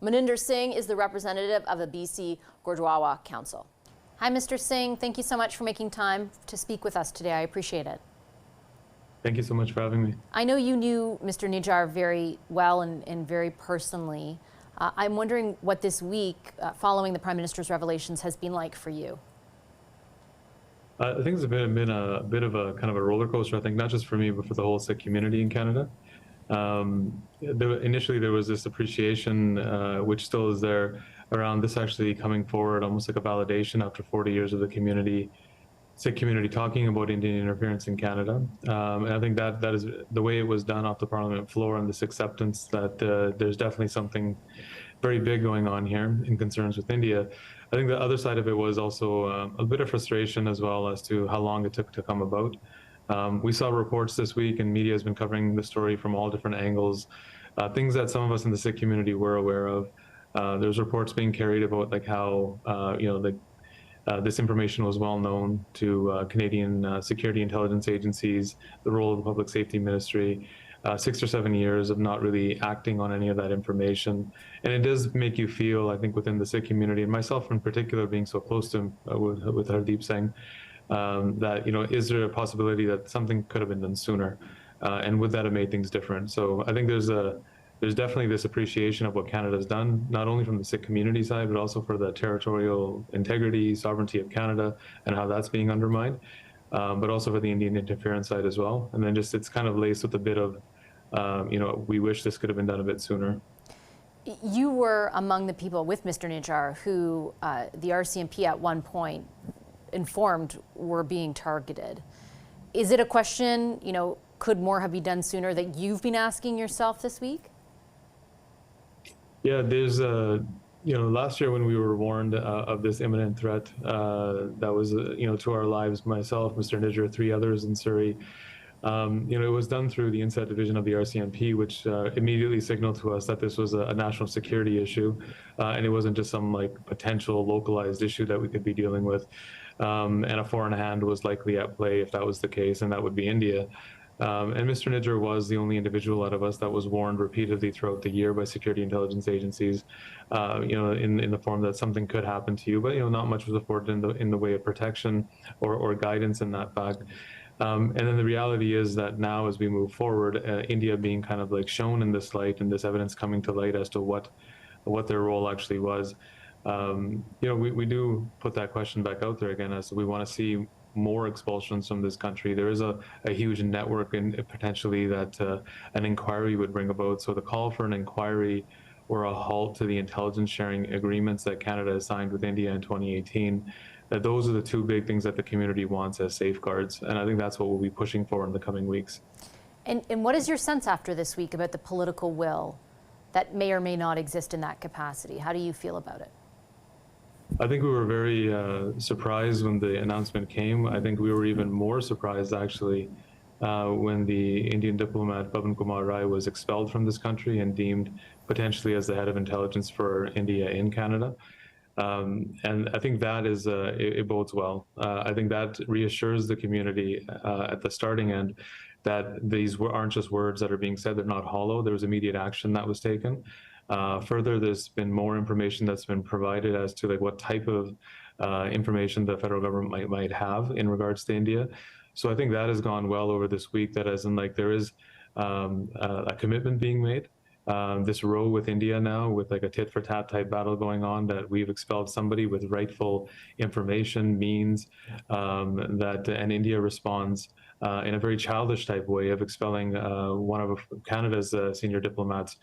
Moninder Singh is the representative of the BC Gurdwaras Council. Hi, Mr. Singh. Thank you so much for making time to speak with us today. I appreciate it. Thank you so much for having me. I know you knew Mr. Nijjar very well and very personally. I'm wondering what this week, following the Prime Minister's revelations, has been like for you. I think it's been a bit of a kind of a roller coaster, I think, not just for me, but for the whole Sikh community in Canada. Initially, there was this appreciation, which still is there, around this actually coming forward, almost like a validation after 40 years of the Sikh community talking about Indian interference in Canada. And I think that is the way it was done off the Parliament floor, and this acceptance that there's definitely something very big going on here in concerns with India. I think the other side of it was also a bit of frustration as well as to how long it took to come about. We saw reports this week, and media has been covering the story from all different angles, things that some of us in the Sikh community were aware of. There's reports being carried about like how this information was well known to Canadian security intelligence agencies, the role of the Public Safety Ministry, 6 or 7 years of not really acting on any of that information. And it does make you feel, I think, within the Sikh community, and myself in particular being so close to him with Hardeep Singh, that, is there a possibility that something could have been done sooner? And would that have made things different? So I think there's definitely this appreciation of what Canada's done, not only from the Sikh community side, but also for the territorial integrity, sovereignty of Canada, and how that's being undermined, but also for the Indian interference side as well. And then it's kind of laced with a bit of, we wish this could have been done a bit sooner. You were among the people with Mr. Nijjar who the RCMP at one point informed were being targeted. Is it a question, could more have been done sooner, that you've been asking yourself this week? Yeah, there's last year when we were warned of this imminent threat that was, to our lives, myself, Mr. Nijjar, 3 others in Surrey, it was done through the Insight Division of the RCMP, which immediately signaled to us that this was a national security issue, and it wasn't just some potential localized issue that we could be dealing with. And a foreign hand was likely at play if that was the case, and that would be India. And Mr. Nijjar was the only individual out of us that was warned repeatedly throughout the year by security intelligence agencies, in the form that something could happen to you, but not much was afforded in the way of protection or guidance in that fact. And then the reality is that now, as we move forward, India being kind of shown in this light, and this evidence coming to light as to what their role actually was, we do put that question back out there again, as we want to see more expulsions from this country. There is a huge network, and potentially that an inquiry would bring about. So the call for an inquiry or a halt to the intelligence sharing agreements that Canada has signed with India in 2018, those are the 2 big things that the community wants as safeguards. And I think that's what we'll be pushing for in the coming weeks. And what is your sense after this week about the political will that may or may not exist in that capacity? How do you feel about it? I think we were very surprised when the announcement came. I think we were even more surprised, actually, when the Indian diplomat Pavan Kumar Rai was expelled from this country and deemed potentially as the head of intelligence for India in Canada. And I think that is, it bodes well. I think that reassures the community at the starting end that these aren't just words that are being said, they're not hollow. There was immediate action that was taken. Further, there's been more information that's been provided as to what type of information the federal government might have in regards to India. So I think that has gone well over this week, that as in there is a commitment being made. This row with India now, with a tit for tat type battle going on, that we've expelled somebody with rightful information, means and India responds in a very childish type way of expelling one of Canada's senior diplomats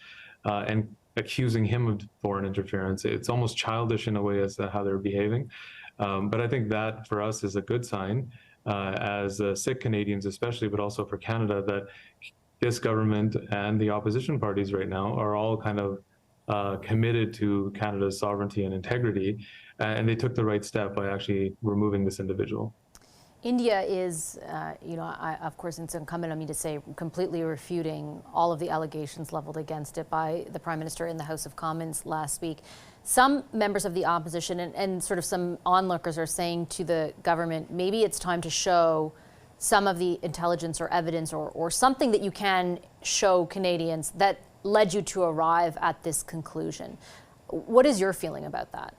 and accusing him of foreign interference. It's almost childish in a way as to how they're behaving. But I think that for us is a good sign as Sikh Canadians especially, but also for Canada, that this government and the opposition parties right now are all kind of committed to Canada's sovereignty and integrity, and they took the right step by actually removing this individual. India is, of course, it's incumbent on me to say, completely refuting all of the allegations leveled against it by the Prime Minister in the House of Commons last week. Some members of the opposition and sort of some onlookers are saying to the government, maybe it's time to show some of the intelligence or evidence or something that you can show Canadians that led you to arrive at this conclusion. What is your feeling about that?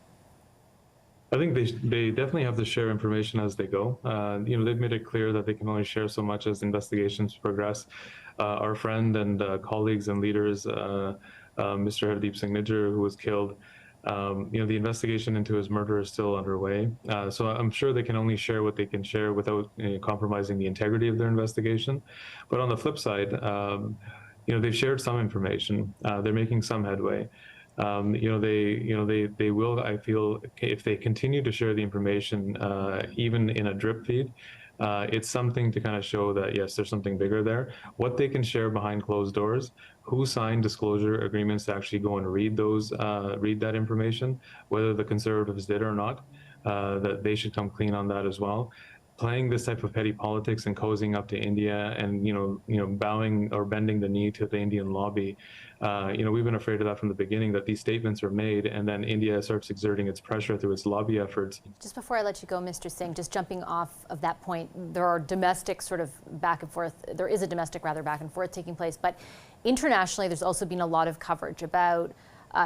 I think they definitely have to share information as they go. They've made it clear that they can only share so much as investigations progress. Our friend and colleagues and leaders, Mr. Hardeep Singh Nijjar, who was killed, the investigation into his murder is still underway. So I'm sure they can only share what they can share without compromising the integrity of their investigation. But on the flip side, they've shared some information. They're making some headway. They will, I feel, if they continue to share the information, even in a drip feed, it's something to kind of show that, yes, there's something bigger there. What they can share behind closed doors, who signed disclosure agreements to actually go and read that information, whether the Conservatives did or not, that they should come clean on that as well. Playing this type of petty politics and cozying up to India and bowing or bending the knee to the Indian lobby, we've been afraid of that from the beginning, that these statements are made and then India starts exerting its pressure through its lobby efforts. Just before I let you go, Mr. Singh, just jumping off of that point, there are domestic sort of back and forth. There is a domestic rather back and forth taking place, but internationally, there's also been a lot of coverage about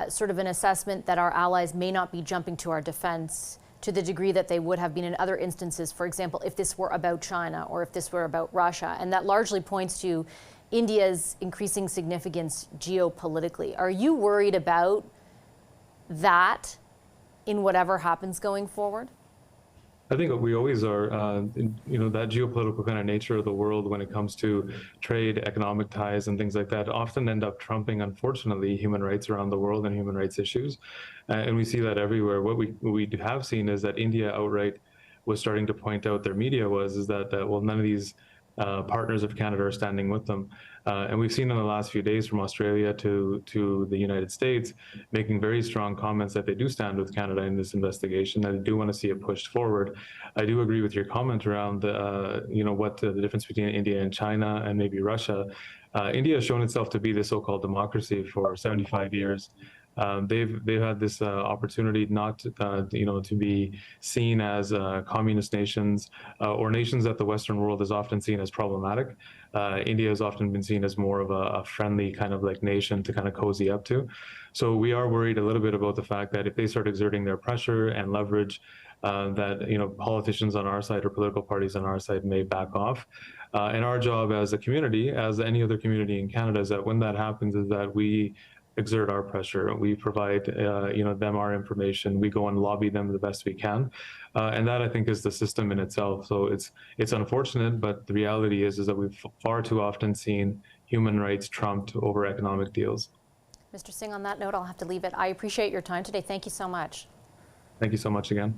sort of an assessment that our allies may not be jumping to our defense to the degree that they would have been in other instances, for example, if this were about China or if this were about Russia. And that largely points to India's increasing significance geopolitically. Are you worried about that in whatever happens going forward? I think we always are, that geopolitical kind of nature of the world when it comes to trade, economic ties, and things like that often end up trumping, unfortunately, human rights around the world and human rights issues. And we see that everywhere. What we have seen is that India outright was starting to point out, their media is that none of these partners of Canada are standing with them. And we've seen in the last few days from Australia to the United States making very strong comments that they do stand with Canada in this investigation, that they do want to see it pushed forward. I do agree with your comment around what the difference between India and China and maybe Russia. India has shown itself to be the so-called democracy for 75 years. They've had this opportunity not to be seen as communist nations or nations that the Western world is often seen as problematic. India has often been seen as more of a friendly kind of like nation to kind of cozy up to. So we are worried a little bit about the fact that if they start exerting their pressure and leverage, that politicians on our side or political parties on our side may back off. And our job as a community, as any other community in Canada, is that when that happens, is that we exert our pressure. We provide, them our information. We go and lobby them the best we can, and that I think is the system in itself. So it's unfortunate, but the reality is that we've far too often seen human rights trumped over economic deals. Mr. Singh, on that note, I'll have to leave it. I appreciate your time today. Thank you so much. Thank you so much again.